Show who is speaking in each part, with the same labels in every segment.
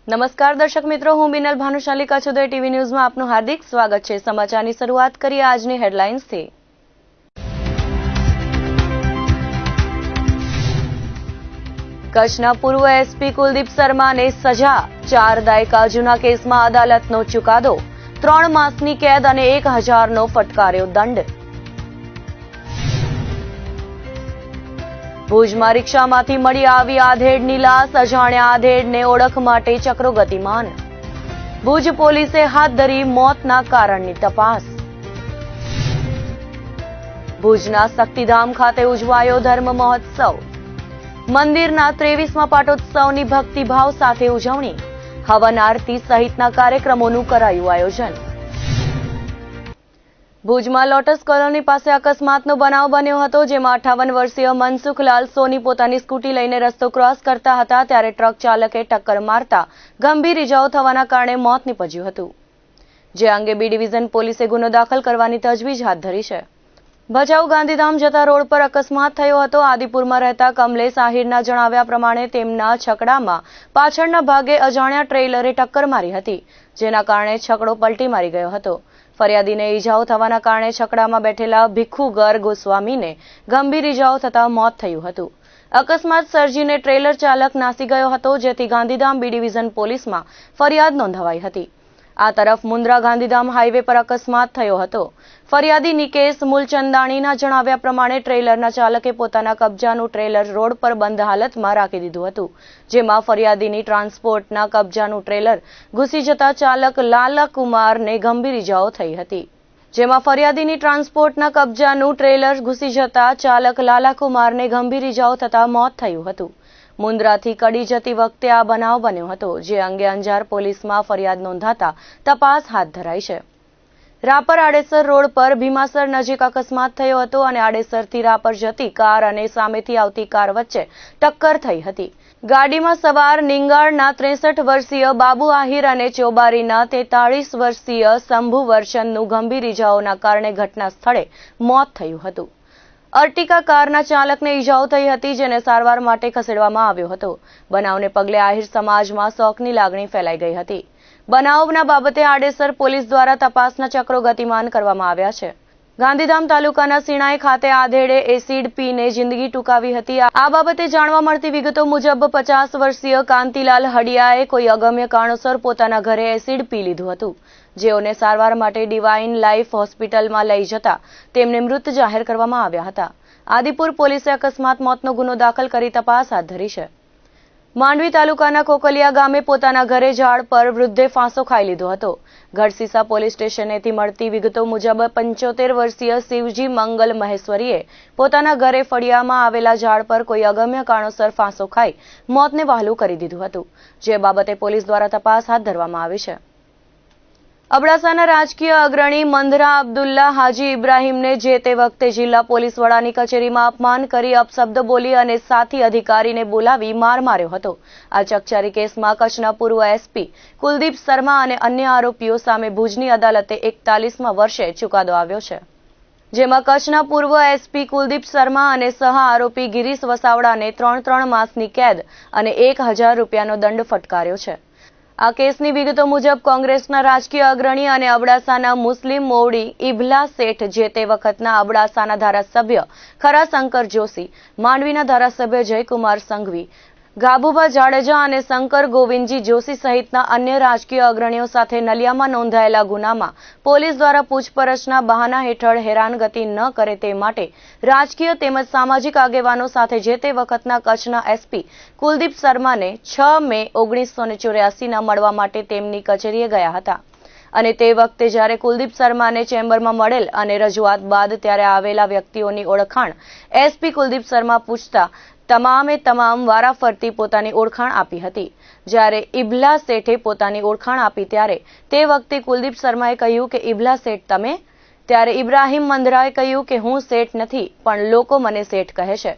Speaker 1: નમસ્કાર દર્શક મિત્રો, હું બિનલ ભાનુશાલી કચ્છોદય ટીવી ન્યૂઝમાં આપનું હાર્દિક સ્વાગત છે। સમાચારની શરૂઆત કરીએ આજની હેડલાઇન્સથી। કચ્છના પૂર્વ એસપી કુલદીપ શર્માને સજા, 4 દાયકા જૂના કેસમાં અદાલતનો ચુકાદો, 3 માસની કેદ અને 1000નો ફટકાર્યો દંડ। ભુજમાં રિક્ષામાંથી મળી આવી આધેડની લાશ, અજાણ્યા આધેડને ઓળખ માટે ચક્રો ગતિમાન। ભુજ પોલીસે હાથ ધરી મોતના કારણની તપાસ। ભુજના શક્તિધામ ખાતે ઉજવાયો ધર્મ મહોત્સવ। મંદિરના 23મા પાટોત્સવની ભક્તિભાવ સાથે ઉજવણી, હવન આરતી સહિતના કાર્યક્રમોનું કરાયું આયોજન। ભુજમાં લોટસ કોલોની પાસે અકસ્માતનો બનાવ બન્યો હતો, જેમાં 58 વર્ષીય મનસુખલાલ સોની પોતાની સ્કૂટી લઈને રસ્તો ક્રોસ કરતા હતા ત્યારે ટ્રક ચાલકે ટક્કર મારતા ગંભીર ઇજાઓ થવાના કારણે મોત નીપજ્યું હતું, જે અંગે બી ડિવિઝન પોલીસે ગુનો દાખલ કરવાની તજવીજ હાથ ધરી છે। ભચાઉ ગાંધીધામ જતા રોડ પર અકસ્માત થયો હતો। આદિપુરમાં રહેતા કમલેશ આહિરના જણાવ્યા પ્રમાણે તેમના છકડામાં પાછળના ભાગે અજાણ્યા ટ્રેલરે ટક્કર મારી હતી, જેના કારણે છકડો પલટી મારી ગયો હતો। ફરિયાદીને ઇજાઓ થવાના કારણે છકડામાં બેઠેલા ભીખુગર ગોસ્વામીને ગંભીર ઇજાઓ થતા મોત થયું હતું। અકસ્માત સર્જીને ટ્રેલર ચાલક નાસી ગયો હતો, જેથી ગાંધીધામ બી ડિવિઝન પોલીસમાં ફરિયાદ નોંધાવાઈ હતી। આ તરફ મુન્દ્રા ગાંધીધામ હાઈવે પર અકસ્માત થયો હતો। ફરિયાદી નિકેશ મૂલચંદાણીના જણાવ્યા પ્રમાણે ટ્રેલરના ચાલકે પોતાના કબજાનું ટ્રેલર રોડ પર બંધ હાલતમાં રાખી દીધું હતું, જેમાં ફરિયાદીની ટ્રાન્સપોર્ટના કબજાનું ટ્રેલર ઘૂસી જતા ચાલક લાલાકુમારને ગંભીર ઇજાઓ થઈ હતી, જેમાં ફરિયાદીની ટ્રાન્સપોર્ટના કબજાનું ટ્રેલર ઘૂસી જતા ચાલક લાલાકુમારને ગંભીર ઇજાઓ થતા મોત થયું હતું। મુન્દ્રાથી કડી જતી વખતે આ બનાવ બન્યો હતો, જે અંગે અંજાર પોલીસમાં ફરિયાદ નોંધાતા તપાસ હાથ ધરાઈ છે। રાપર આડેસર રોડ પર ભીમાસર નજીક અકસ્માત થયો હતો અને આડેસરથી રાપર જતી કાર અને સામેથી આવતી કાર વચ્ચે ટક્કર થઈ હતી। ગાડીમાં સવાર નિંગાળના 63 વર્ષીય બાબુ આહિર અને ચોબારીના 43 વર્ષીય શંભુ વર્ષનનું ગંભીર ઇજાઓના કારણે ઘટના સ્થળે મોત થયું હતું। અર્ટિકા કારના ચાલકને ઇજાઓ થઈ હતી, જેને સારવાર માટે ખસેડવામાં આવ્યો હતો। બનાવને પગલે આહિર સમાજમાં શોકની લાગણી ફેલાઈ ગઈ હતી। બનાવના બાબતે આડેસર પોલીસ દ્વારા તપાસના ચક્રો ગતિમાન કરવામાં આવ્યા છે। ગાંધીધામ તાલુકાના સિણાઈ ખાતે આધેડે એસિડ પીને જિંદગી ટૂંકાવી હતી। આ બાબતે જાણવા મળતી વિગતો મુજબ 50 વર્ષીય કાંતિલાલ હડિયાએ કોઈ અગમ્ય કારણોસર પોતાના ઘરે એસિડ પી લીધું હતું, જેઓને સારવાર માટે ડિવાઇન લાઈફ હોસ્પિટલમાં લઈ જતા તેમને મૃત જાહેર કરવામાં આવ્યા હતા। આદિપુર પોલીસે અકસ્માત મોતનો ગુનો દાખલ કરી તપાસ હાથ ધરી છે। માંડવી તાલુકાના કોકલિયા ગામે પોતાના ઘરે ઝાડ પર વૃદ્ધે ફાંસો ખાઈ લીધો હતો। ગઢસીસા પોલીસ સ્ટેશનેથી મળતી વિગતો મુજબ 75 વર્ષીય શિવજી મંગલ મહેશ્વરીએ પોતાના ઘરે ફળિયામાં આવેલા ઝાડ પર કોઈ અગમ્ય કારણોસર ફાંસો ખાઈ મોતને વહાલું કરી દીધું હતું, જે બાબતે પોલીસ દ્વારા તપાસ હાથ ધરવામાં આવી છે। અબડાસાના રાજકીય અગ્રણી મંદરા અબ્દુલ્લા હાજી ઇબ્રાહીમને જે તે વખતે જિલ્લા પોલીસ વડાની કચેરીમાં અપમાન કરી અપશબ્દ બોલી અને સાથી અધિકારીને બોલાવી માર માર્યો હતો। આ ચકચારી કેસમાં કચ્છના પૂર્વ એસપી કુલદીપ શર્મા અને અન્ય આરોપીઓ સામે ભુજની અદાલતે 41મા વર્ષે ચુકાદો આવ્યો છે, જેમાં કચ્છના પૂર્વ એસપી કુલદીપ શર્મા અને સહ આરોપી ગિરીશ વસાવડાને 3 માસની કેદ અને 1000 રૂપિયાનો દંડ ફટકાર્યો છે। આ કેસની વિગતો મુજબ કોંગ્રેસના રાજકીય અગ્રણી અને અબડાસાના મુસ્લિમ મોવડી ઇબલા શેઠ, જે તે વખતના અબડાસાના ધારાસભ્ય ખરાશંકર જોશી, માંડવીના ધારાસભ્ય જયકુમાર સંઘવી, ગાભુભા જાડેજા અને શંકર ગોવિંદજી જોશી સહિતના અન્ય રાજકીય અગ્રણીઓ સાથે નલિયામાં નોંધાયેલા ગુનામાં પોલીસ દ્વારા પૂછપરછના બહાના હેઠળ હેરાનગતિ ન કરે તે માટે રાજકીય તેમજ સામાજિક આગેવાનો સાથે જે તે વખતના કચ્છના એસપી કુલદીપ શર્માને 6 મે 1984ના મળવા માટે તેમની કચેરીએ ગયા હતા અને તે વખતે જ્યારે કુલદીપ શર્માને ચેમ્બરમાં મળેલ અને રજૂઆત બાદ ત્યારે આવેલા વ્યક્તિઓની ઓળખાણ એસપી કુલદીપ શર્મા પૂછતા તમામે તમામ વારાફરતી પોતાની ઓળખાણ આપી હતી। જ્યારે ઇબલા શેઠે પોતાની ઓળખાણ આપી ત્યારે તે વખતે કુલદીપ શર્માએ કહ્યું કે ઇબલા શેઠ તમે? ત્યારે ઇબ્રાહીમ મંદરાએ કહ્યું કે હું શેઠ નથી, પણ લોકો મને શેઠ કહે છે।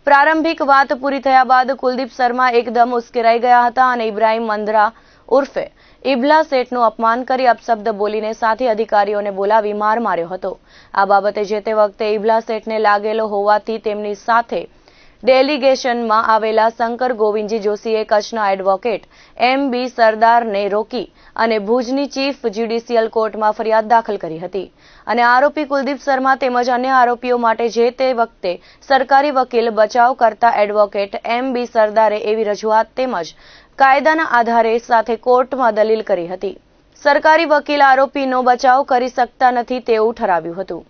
Speaker 1: પ્રારંભિક વાત પૂરી થયા બાદ કુલદીપ શર્મા એકદમ ઉશ્કેરાઈ ગયા હતા અને ઇબ્રાહીમ મંદરા ઉર્ફે ઇબલા શેઠનું અપમાન કરી અપશબ્દ બોલીને સાથી અધિકારીઓને બોલાવી માર માર્યો હતો। આ બાબતે જે તે વખતે ઇબલા શેઠને લાગેલો હોવાથી તેમની સાથે ડેલિગેશનમાં આવેલા શંકર ગોવિંદજી જોશીએ કચ્છના એડવોકેટ એમ.બી. સરદારને રોકી અને ભુજની ચીફ જ્યુડિશિયલ કોર્ટમાં ફરિયાદ દાખલ કરી હતી અને આરોપી કુલદીપ શર્મા તેમજ અન્ય આરોપીઓ માટે જે તે વખતે સરકારી વકીલ બચાવ કરતા એડવોકેટ એમ.બી. સરદારે એવી રજૂઆત તેમજ કાયદાના આધારે સાથે કોર્ટમાં દલીલ કરી હતી. સરકારી વકીલ આરોપીનો બચાવ કરી શકતા નથી તેવું ઠરાવ્યું હતું.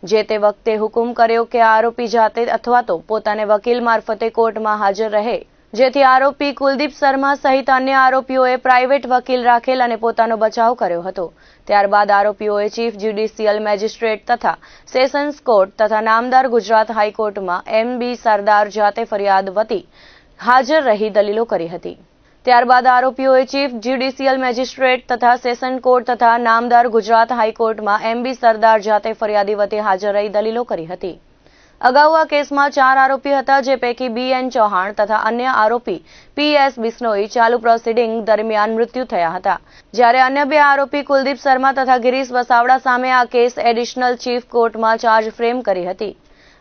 Speaker 1: જે તે વખતે હુકુમ કર્યો કે આરોપી જાતે અથવા તો પોતાને વકીલ મારફતે કોર્ટમાં હાજર રહે, જેથી આરોપી કુલદીપ શર્મા સહિત અન્ય આરોપીઓએ પ્રાઇવેટ વકીલ રાખેલ અને પોતાનો બચાવ કર્યો હતો. ત્યારબાદ આરોપીઓએ ચીફ જ્યુડિશિયલ મેજિસ્ટ્રેટ તથા સેશન્સ કોર્ટ તથા નામદાર ગુજરાત હાઈકોર્ટમાં એમ.બી. સરદાર જાતે ફરિયાદ વતી હાજર રહી દલીલો કરી હતી. ત્યારબાદ આરોપીઓએ ચીફ જ્યુડિશિયલ મેજિસ્ટ્રેટ તથા સેશન કોર્ટ તથા નામદાર ગુજરાત હાઈકોર્ટમાં એમ.બી. સરદાર જાતે ફરિયાદી વતી હાજર રહી દલીલો કરી હતી. અગાઉ આ કેસમાં 4 આરોપી હતા, જે પૈકી બી.એન. ચૌહાણ તથા અન્ય આરોપી પી.એસ. બિશ્નોઈ ચાલુ પ્રોસિડિંગ દરમિયાન મૃત્યુ થયા હતા, જ્યારે અન્ય 2 આરોપી કુલદીપ શર્મા તથા ગિરીશ વસાવડા સામે આ કેસ એડિશનલ ચીફ કોર્ટમાં ચાર્જ ફ્રેમ કરી હતી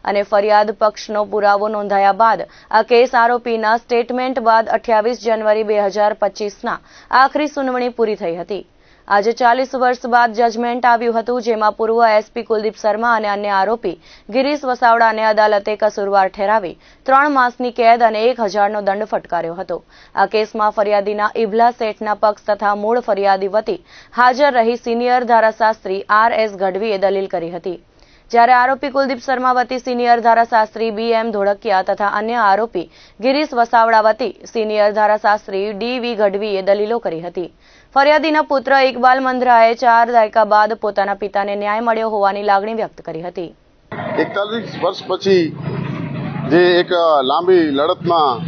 Speaker 1: અને ફરિયાદ પક્ષનો પુરાવો નોંધાયા બાદ આ કેસ આરોપીના સ્ટેટમેન્ટ બાદ 28 જાન્યુઆરી 2025ના આખરી સુનાવણી પૂરી થઈ હતી. આજે 40 વર્ષ બાદ જજમેન્ટ આવ્યું હતું, જેમાં પૂર્વ એસપી કુલદીપ શર્મા અને અન્ય આરોપી ગિરીશ વસાવડાને અદાલતે કસૂરવાર ઠેરાવી 3 માસની કેદ અને 1000નો દંડ ફટકાર્યો હતો. આ કેસમાં ફરિયાદીના ઇબલા શેઠના પક્ષ તથા મૂળ ફરિયાદી વતી હાજર રહી સિનિયર ધારાશાસ્ત્રી આર.એસ. ગઢવીએ દલીલ કરી હતી, જ્યારે આરોપી કુલદીપ શર્મા વતી સિનિયર ધારાશાસ્ત્રી બી.એમ. ધોળકિયા તથા અન્ય આરોપી ગિરીશ વસાવડા વતી સિનિયર ધારાશાસ્ત્રી ડી.વી. ગઢવીએ દલીલો કરી હતી. ફરિયાદીના પુત્ર ઇકબાલ મંદ્રાએ 4 દાયકા બાદ પોતાના પિતાને ન્યાય મળ્યો હોવાની લાગણી વ્યક્ત કરી હતી.
Speaker 2: 41 વર્ષ પછી જે એક લાંબી લડતમાં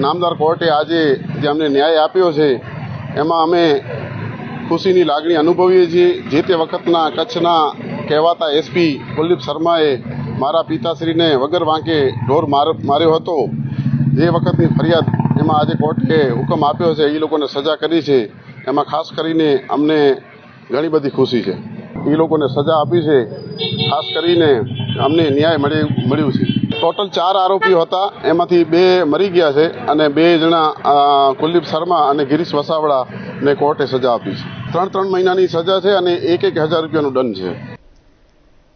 Speaker 2: નામદાર કોર્ટે આજે જે અમને ન્યાય આપ્યો છે, એમાં અમે ખુશીની લાગણી અનુભવીએ છીએ. જે તે વખતના કચ્છના કહેવાતા એસપી કુલદીપ શર્માએ મારા પિતાશ્રીને વગર વાંકે ઢોર માર્યો હતો. જે વખતની ફરિયાદ એમાં આજે કોર્ટે હુકમ આપ્યો છે, એ લોકોને સજા કરી છે. એમાં ખાસ કરીને અમને ઘણી બધી ખુશી છે. એ લોકોને સજા આપી છે, ખાસ કરીને અમને ન્યાય મળ્યું છે. ટોટલ 4 આરોપીઓ હતા, એમાંથી 2 મરી ગયા છે અને 2 જણા કુલદીપ શર્મા અને ગિરીશ વસાવડાને કોર્ટે સજા આપી છે. 3 મહિનાની સજા છે અને 1,000 રૂપિયાનો દંડ છે.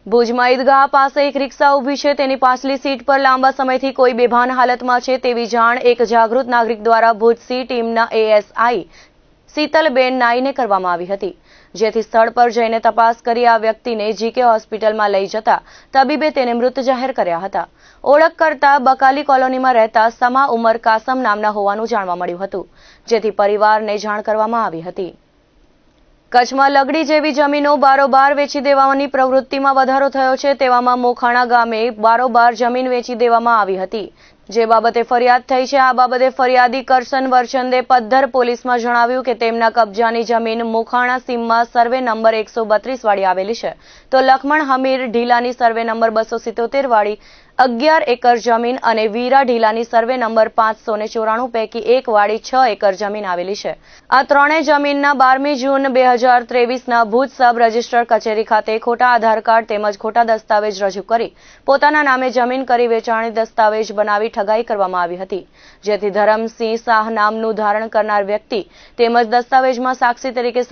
Speaker 1: ભુજમાં ઈદગાહ પાસે એક રિક્ષા ઊભી છે, તેની પાછલી સીટ પર લાંબા સમયથી કોઈ બેભાન હાલતમાં છે તેવી જાણ એક જાગૃત નાગરિક દ્વારા ભુજ સી ટીમના એએસઆઈ શીતલબેન નાઈને કરવામાં આવી હતી, જેથી સ્થળ પર જઈને તપાસ કરી આ વ્યક્તિને જીકે હોસ્પિટલમાં લઈ જતા તબીબે તેને મૃત જાહેર કર્યા હતા. ઓળખ કરતા બકાલી કોલોનીમાં રહેતા સમા ઉમર કાસમ નામના હોવાનું જાણવા મળ્યું હતું, જેથી પરિવારને જાણ કરવામાં આવી હતી. કચ્છમાં લગડી જેવી જમીનો બારોબાર વેચી દેવાની પ્રવૃત્તિમાં વધારો થયો છે, તેવામાં મોખાણા ગામે બારોબાર જમીન વેચી દેવામાં આવી હતી, જે બાબતે ફરિયાદ થઈ છે. આ બાબતે ફરિયાદી કરશન વરચંદે પદ્ધર પોલીસમાં જણાવ્યું કે તેમના કબજાની જમીન મોખાણા સીમમાં સર્વે નંબર 132 વાળી આવેલી છે, તો લખમણ હમીર ઢીલાની સર્વે નંબર 277 વાળી 11 એકર જમીન અને વીરા ઢીલાની સર્વે નંબર 594 પૈકી 1 વાળી 6 એકર જમીન આવેલી છે. આ ત્રણેય જમીનના 12મી જૂન 2023ના ભુજ સબ રજિસ્ટર કચેરી ખાતે ખોટા આધાર કાર્ડ તેમજ ખોટા દસ્તાવેજ રજૂ કરી પોતાના નામે જમીન કરી વેચાણી દસ્તાવેજ બનાવી ઠગાઈ કરવામાં આવી હતી, જેથી ધરમસિંહ શાહ નામનું ધારણ કરનાર વ્યક્તિ તેમજ દસ્તાવેજમાં સાક્ષી તરીકે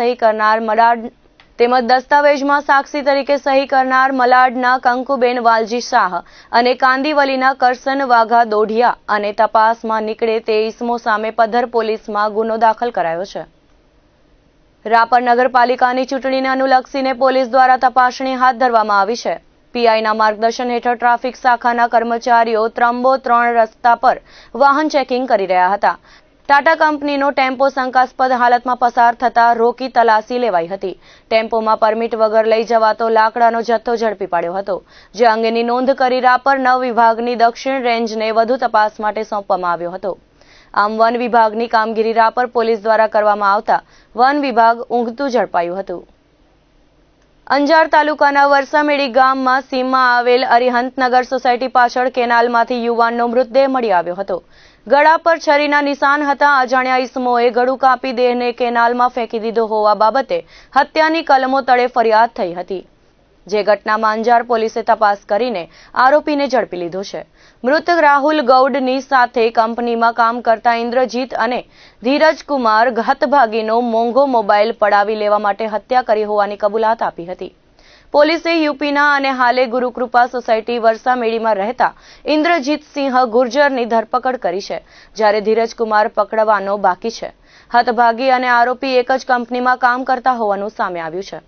Speaker 1: સહી કરનાર મલાડના કંકુબેન વાલજી શાહ અને કાંદીવલીના કરસન વાઘા દોઢિયા અને તપાસમાં નીકળે તે ઇસમો સામે પદ્ધર પોલીસમાં ગુનો દાખલ કરાયો છે. રાપર નગરપાલિકાની ચૂંટણીને અનુલક્ષીને પોલીસ દ્વારા તપાસણી હાથ ધરવામાં આવી છે. પીઆઈના માર્ગદર્શન હેઠળ ટ્રાફિક શાખાના કર્મચારીઓ ત્રંબો 3 રસ્તા પર વાહન ચેકિંગ કરી રહ્યા હતા. ટાટા કંપનીનો ટેમ્પો શંકાસ્પદ હાલતમાં પસાર થતા રોકી તલાશી લેવાઈ હતી. ટેમ્પોમાં પરમિટ વગર લઈ જવાતો લાકડાનો જથ્થો ઝડપી પાડ્યો હતો, જે અંગેની નોંધ કરી રાપર 9 વિભાગની દક્ષિણ રેન્જને વધુ તપાસ માટે સોંપવામાં આવ્યો હતો. આમ વન વિભાગની કામગીરી રાપર પોલીસ દ્વારા કરવામાં આવતા વન વિભાગ ઊંઘતું ઝડપાયું હતું. અંજાર તાલુકાના વરસામેડી ગામમાં સીમમાં આવેલ અરિહંતનગર સોસાયટી પાછળ કેનાલમાંથી યુવાનનો મૃતદેહ મળી આવ્યો હતો. ગળા પર છરીના નિશાન હતા. અજાણ્યા ઈસમોએ ગળું કાપી દેહને કેનાલમાં ફેંકી દીધો હોવા બાબતે હત્યાની કલમો તળે ફરિયાદ થઈ હતી. જે ઘટનામાં અંજાર પોલીસે તપાસ કરીને આરોપીને ઝડપી લીધો છે. મૃતક રાહુલ ગૌડની સાથે કંપનીમાં કામ કરતા ઇન્દ્રજીત અને ધીરજકુમાર હતભાગીનો મોંઘો મોબાઈલ પડાવી લેવા માટે હત્યા કરી હોવાની કબૂલાત આપી હતી. પોલીસે યુપીના અને હાલે ગુરુકૃપા સોસાયટી વરસામેડીમાં રહેતા ઇન્દ્રજીતસિંહ ગુર્જરની ધરપકડ કરી છે, જ્યારે ધીરજકુમાર પકડવાનો બાકી છે. હતભાગી અને આરોપી એક જ કંપનીમાં કામ કરતા હોવાનું સામે આવ્યું છે.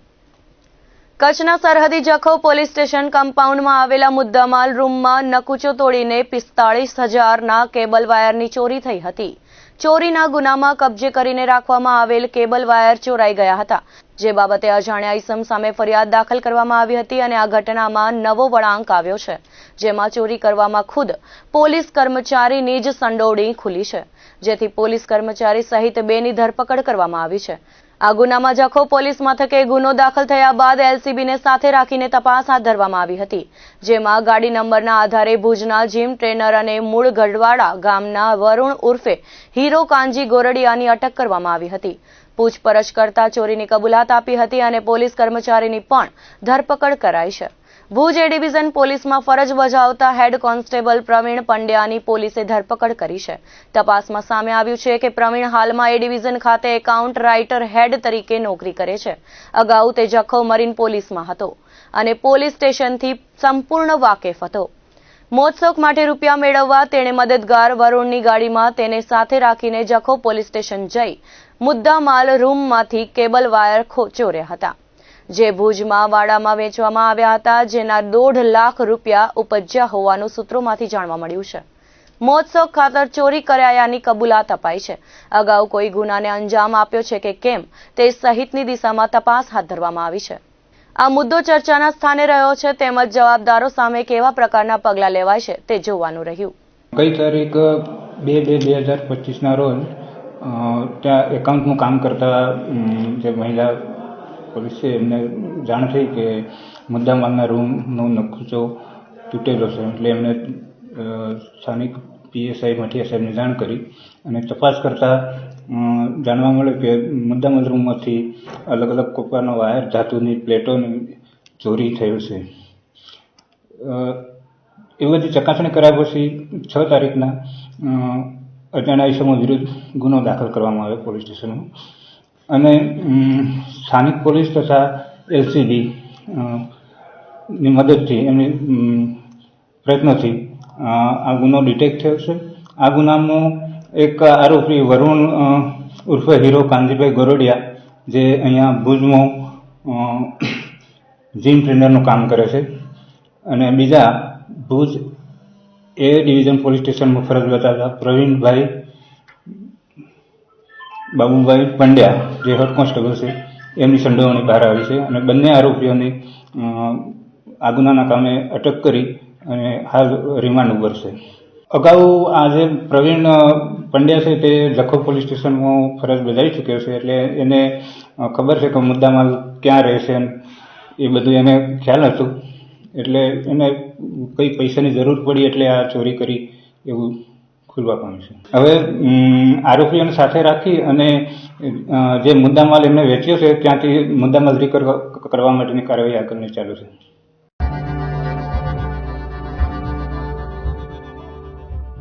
Speaker 1: કચ્છના સરહદી જખૌ પોલીસ સ્ટેશન કમ્પાઉન્ડમાં આવેલા મુદ્દામાલ રૂમમાં નકુચો તોડીને 45,000ના કેબલ વાયરની ચોરી થઈ હતી. ચોરીના ગુનામાં કબજે કરીને રાખવામાં આવેલ કેબલ વાયર ચોરાઈ ગયા હતા, જે બાબતે અજાણ્યા ઈસમ સામે ફરિયાદ દાખલ કરવામાં આવી હતી અને આ ઘટનામાં નવો વળાંક આવ્યો છે, જેમાં ચોરી કરવામાં ખુદ પોલીસ કર્મચારીની જ સંડોવણી ખુલી છે, જેથી પોલીસ કર્મચારી સહિત 2ની ધરપકડ કરવામાં આવી છે. આ ગુનામાં જખૌ પોલીસ મથકે ગુનો દાખલ થયા બાદ એલસીબીને સાથે રાખીને તપાસ હાથ ધરવામાં આવી હતી, જેમાં ગાડી નંબરના આધારે ભુજના જીમ ટ્રેનર અને મૂળ ગઢવાડા ગામના વરુણ ઉર્ફે હીરો કાનજી ગોરડિયાની અટક કરવામાં આવી હતી. પૂછપરછ કરતા ચોરીની કબૂલાત આપી હતી અને પોલીસ કર્મચારીની પણ ધરપકડ કરાઈ છે. ભુજ એ ડિવિઝન પોલીસમાં ફરજ બજાવતા હેડ કોન્સ્ટેબલ પ્રવીણ પંડ્યાની પોલીસે ધરપકડ કરી છે. તપાસમાં સામે આવ્યું છે કે પ્રવીણ હાલમાં એ ડિવિઝન ખાતે એકાઉન્ટ રાઇટર હેડ તરીકે નોકરી કરે છે. અગાઉ તે જખૌ મરીન પોલીસમાં હતો અને પોલીસ સ્ટેશનથી સંપૂર્ણ વાકેફ હતો. મોજશોખ માટે રૂપિયા મેળવવા તેણે મદદગાર વરુણની ગાડીમાં તેને સાથે રાખીને જખૌ પોલીસ સ્ટેશન જઈ મુદ્દામાલ રૂમમાંથી કેબલ વાયર ચોર્યા હતા, જે ભુજમાં વાડામાં વેચવામાં આવ્યા હતા, જેના 1.5 લાખ રૂપિયા ઉપજ્યા હોવાનું સૂત્રોમાંથી જાણવા મળ્યું છે. મોજશોખ ખાતર ચોરી કરાયાની કબૂલાત અપાઈ છે. અગાઉ કોઈ ગુનાને અંજામ આપ્યો છે કે કેમ તે સહિતની દિશામાં તપાસ હાથ ધરવામાં આવી છે. આ મુદ્દો ચર્ચાના સ્થાને રહ્યો છે, તેમજ જવાબદારો સામે કેવા પ્રકારના પગલાં લેવાય છે તે જોવાનું રહ્યું.
Speaker 3: ગઈ તારીખ 2/2/2025ના રોજ ત્યાં એકાઉન્ટનું કામ કરતા જે મહિલા પોલીસ છે એમને જાણ થઈ કે મુદ્દામાલના રૂમનો નકશો તૂટેલો છે, એટલે એમને સ્થાનિક પીએસઆઈ મઠિયા સાહેબને જાણ કરી અને તપાસ કરતાં જાણવા મળ્યું કે મુદ્દામાલ રૂમમાંથી અલગ અલગ પ્રકારનો વાયર, ધાતુની પ્લેટોની ચોરી થયો છે. એ બધી ચકાસણી કર્યા પછી 6 તારીખના અજાણ્યા ઈસમો વિરુદ્ધ ગુનો દાખલ કરવામાં આવ્યો પોલીસ સ્ટેશનમાં અને સ્થાનિક પોલીસ તથા એલસીબી ની મદદથી એમની પ્રયત્નોથી આ ગુનો ડિટેક્ટ થયો છે. આ ગુનામાં એક આરોપી વરુણ ઉર્ફે હીરો કાનજીભાઈ ગોરડિયા, જે અહીંયા ભુજમાં જીમ ટ્રેનરનું કામ કરે છે, અને બીજા ભુજ એ ડિવિઝન પોલીસ સ્ટેશનમાં ફરજ બજાવતા પ્રવીણભાઈ બાબુભાઈ પંડ્યા, જે હેડ કોન્સ્ટેબલ છે, એમની સંડોવણી બહાર આવી છે અને બંને આરોપીઓની આ ગુનાના કામે અટક કરી અને હાલ રિમાન્ડ ઉપર છે. અગાઉ આ જે પ્રવીણ પંડ્યા છે તે જખૌ પોલીસ સ્ટેશનમાં ફરજ બજાવી ચૂક્યો છે, એટલે એને ખબર છે કે મુદ્દામાલ ક્યાં રહેશે, એ બધું એને ખ્યાલ હતું, એટલે એને કઈ પૈસાની જરૂર પડી એટલે આ ચોરી કરી એવું ખુલવા પામ્યું છે. હવે આરોપીઓને સાથે રાખી અને જે મુદ્દામાલ એમને વેચ્યો છે ત્યાંથી મુદ્દામાલ રિકવર કરવા માટેની કાર્યવાહી આગળની ચાલુ છે.